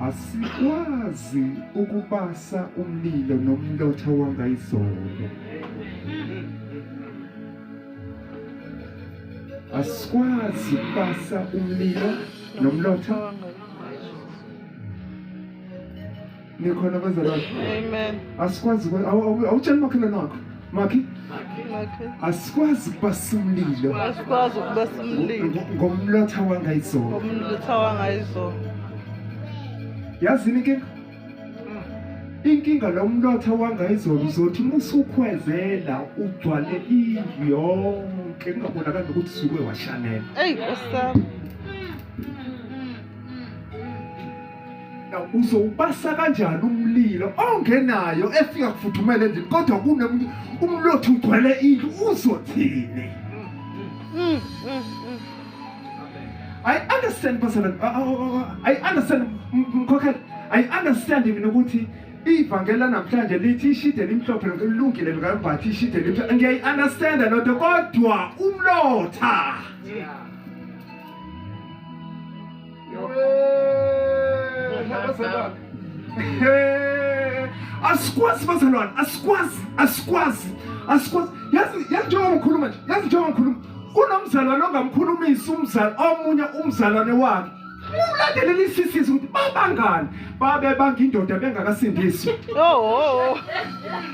Asikwazi ukubasa umlilo nomlotha wangayizolo. Asikwazi ukubasa umlilo nomlotha. Nikhona bazalwane. Amen. Asikwazi awutshela makhelwane wakho. Makhi Okay. asikwazi ukubasa umlilo Asikwazi ukubasa umlilo ngomlotha wangayizolo. ngomlotha wangayizolo. Yazini inkinga? Inkinga lomlotha wangayizolo uzothi musukhwezela ugcwale indlu yonke kungabonakali ukuthi suke washanela. Hey, Nkosi. Uzowubasa kanjani umlilo ongenayo efika kufuthumela endlini kodwa umlotha ugcwele indlu uzothini? I understand personally. I understand mkhokheli. I understand mina ukuthi ivangeli namhlanje lithi ishide elimhlophe lilungile likambathi ishide elimhlophe. Ngiyayi understand lento kodwa umlotha. Asikwazi bazalwane, asikwazi. Yazi njengoba ngikhuluma nje, yazi njengoba ngikhuluma. Kunomzalwane ongamkhulumisa omunye umzalwane wakhe. Ulandelela isisizo ukuthi babangani babe bangindoda bengakasindiswa. Oh.